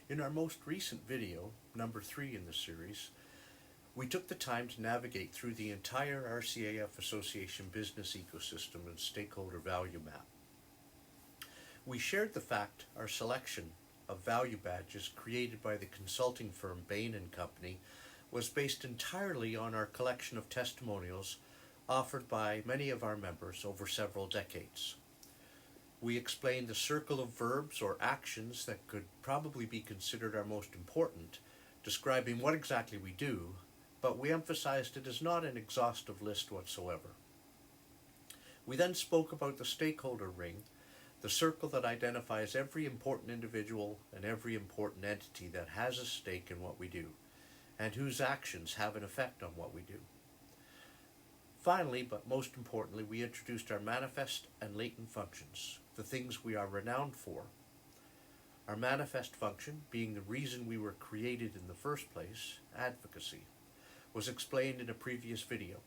In our most recent video, number 3 in the series, we took the time to navigate through the entire RCAF Association business ecosystem and stakeholder value map. We shared the fact our selection of value badges created by the consulting firm Bain & Company was based entirely on our collection of testimonials offered by many of our members over several decades. We explained the circle of verbs or actions that could probably be considered our most important, describing what exactly we do, but we emphasized it is not an exhaustive list whatsoever. We then spoke about the stakeholder ring, the circle that identifies every important individual and every important entity that has a stake in what we do, and whose actions have an effect on what we do. Finally, but most importantly, we introduced our manifest and latent functions, the things we are renowned for. Our manifest function, being the reason we were created in the first place, advocacy, was explained in a previous video.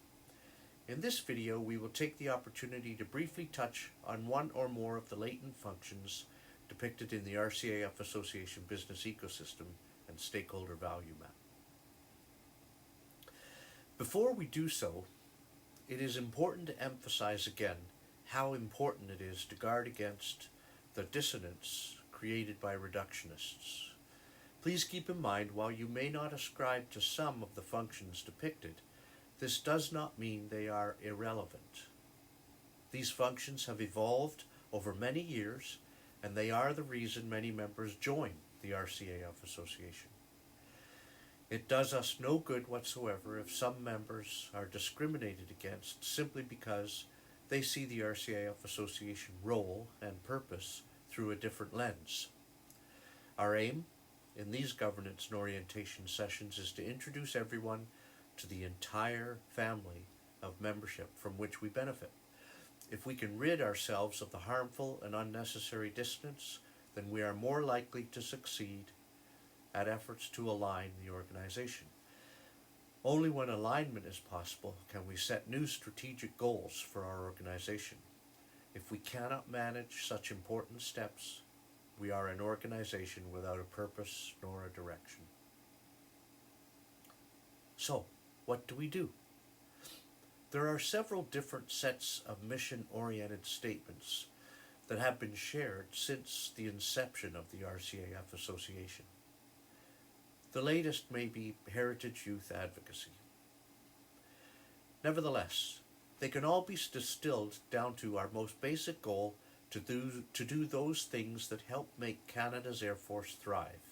In this video, we will take the opportunity to briefly touch on one or more of the latent functions depicted in the RCAF Association business ecosystem and stakeholder value map. Before we do so, it is important to emphasize again how important it is to guard against the dissonance created by reductionists. Please keep in mind, while you may not ascribe to some of the functions depicted, this does not mean they are irrelevant. These functions have evolved over many years, and they are the reason many members join the RCAF Association. It does us no good whatsoever if some members are discriminated against simply because they see the RCAF Association role and purpose through a different lens. Our aim in these governance and orientation sessions is to introduce everyone to the entire family of membership from which we benefit. If we can rid ourselves of the harmful and unnecessary dissonance, then we are more likely to succeed at efforts to align the organization. Only when alignment is possible can we set new strategic goals for our organization. If we cannot manage such important steps, we are an organization without a purpose nor a direction. So, what do we do? There are several different sets of mission-oriented statements that have been shared since the inception of the RCAF Association. The latest may be Heritage Youth Advocacy. Nevertheless, they can all be distilled down to our most basic goal to do those things that help make Canada's Air Force thrive,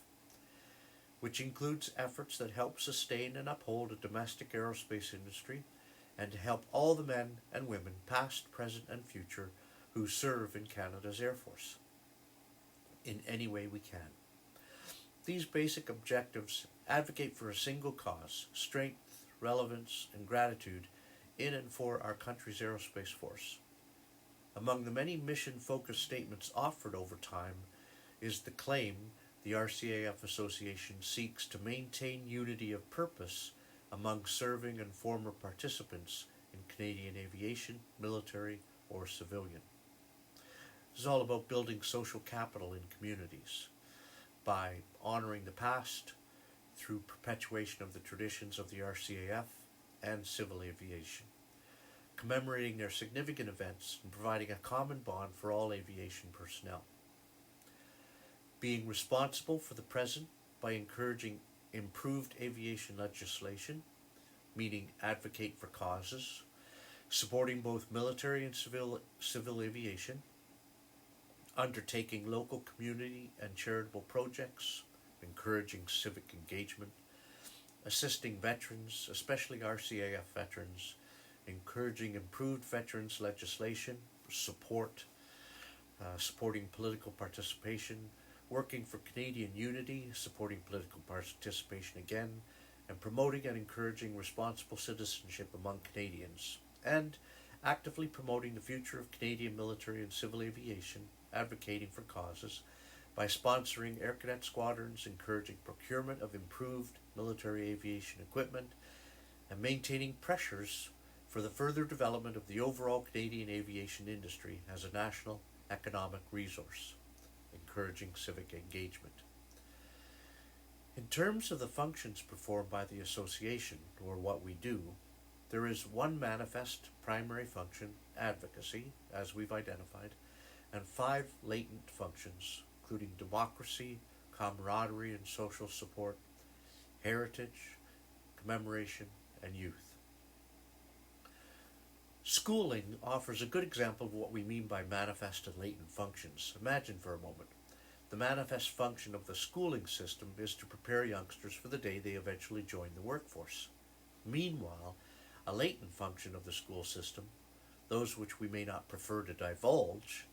which includes efforts that help sustain and uphold a domestic aerospace industry and to help all the men and women, past, present, and future, who serve in Canada's Air Force in any way we can. These basic objectives advocate for a single cause: strength, relevance, and gratitude in and for our country's aerospace force. Among the many mission-focused statements offered over time is the claim the RCAF Association seeks to maintain unity of purpose among serving and former participants in Canadian aviation, military, or civilian. This is all about building social capital in communities by honoring the past through perpetuation of the traditions of the RCAF and civil aviation, commemorating their significant events and providing a common bond for all aviation personnel. Being responsible for the present by encouraging improved aviation legislation, meaning advocate for causes, supporting both military and civil aviation, undertaking local community and charitable projects, encouraging civic engagement, assisting veterans, especially RCAF veterans, encouraging improved veterans legislation, supporting political participation, working for Canadian unity, supporting political participation again, and promoting and encouraging responsible citizenship among Canadians, and actively promoting the future of Canadian military and civil aviation, advocating for causes by sponsoring Air Cadet squadrons, encouraging procurement of improved military aviation equipment, and maintaining pressures for the further development of the overall Canadian aviation industry as a national economic resource, encouraging civic engagement. In terms of the functions performed by the association, or what we do, there is one manifest primary function, advocacy, as we've identified, and 5 latent functions, including democracy, camaraderie and social support, heritage, commemoration, and youth. Schooling offers a good example of what we mean by manifest and latent functions. Imagine for a moment. The manifest function of the schooling system is to prepare youngsters for the day they eventually join the workforce. Meanwhile, a latent function of the school system, those which we may not prefer to divulge,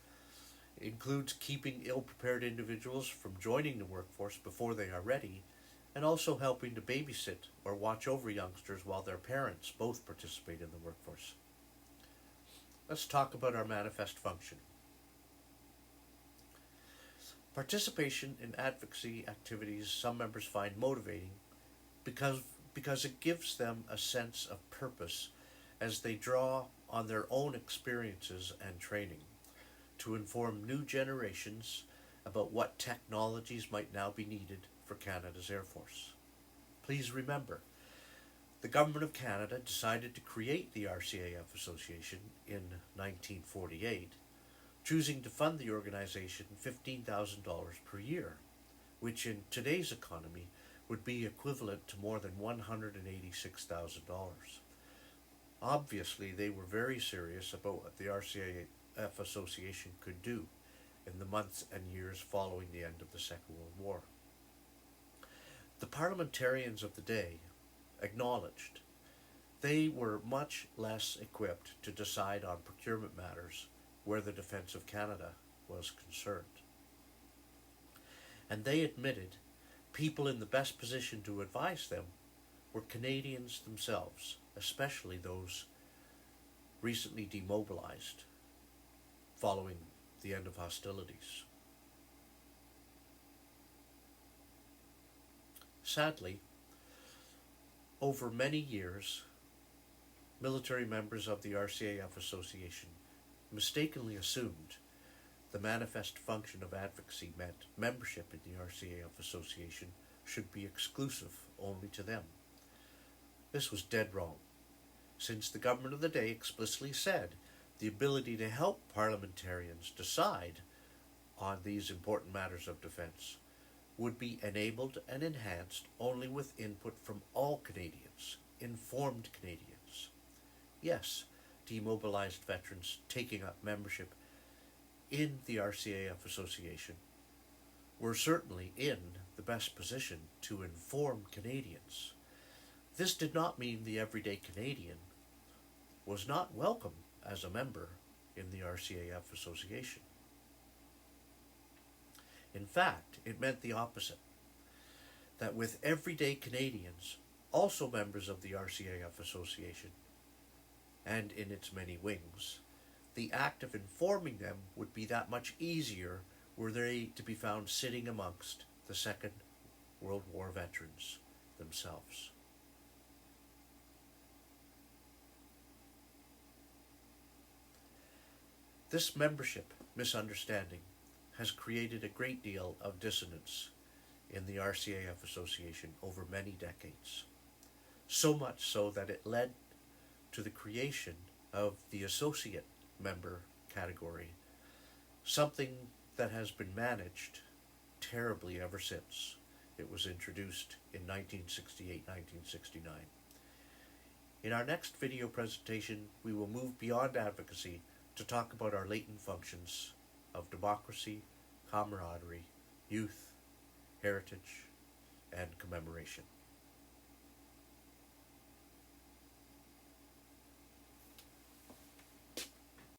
includes keeping ill-prepared individuals from joining the workforce before they are ready, and also helping to babysit or watch over youngsters while their parents both participate in the workforce. Let's talk about our manifest function. Participation in advocacy activities some members find motivating because it gives them a sense of purpose as they draw on their own experiences and training to inform new generations about what technologies might now be needed for Canada's Air Force. Please remember, the Government of Canada decided to create the RCAF Association in 1948, choosing to fund the organization $15,000 per year, which in today's economy would be equivalent to more than $186,000. Obviously, they were very serious about what the RCAF Association could do in the months and years following the end of the Second World War. The parliamentarians of the day acknowledged they were much less equipped to decide on procurement matters where the defence of Canada was concerned. And they admitted people in the best position to advise them were Canadians themselves, especially those recently demobilized following the end of hostilities. Sadly, over many years, military members of the RCAF Association mistakenly assumed the manifest function of advocacy meant membership in the RCAF Association should be exclusive only to them. This was dead wrong, since the government of the day explicitly said the ability to help parliamentarians decide on these important matters of defence would be enabled and enhanced only with input from all Canadians, informed Canadians. Yes, demobilized veterans taking up membership in the RCAF Association were certainly in the best position to inform Canadians. This did not mean the everyday Canadian was not welcome as a member in the RCAF Association. In fact, it meant the opposite, that with everyday Canadians, also members of the RCAF Association, and in its many wings, the act of informing them would be that much easier were they to be found sitting amongst the Second World War veterans themselves. This membership misunderstanding has created a great deal of dissonance in the RCAF Association over many decades. So much so that it led to the creation of the associate member category, something that has been managed terribly ever since it was introduced in 1968-1969. In our next video presentation, we will move beyond advocacy to talk about our latent functions of democracy, camaraderie, youth, heritage, and commemoration.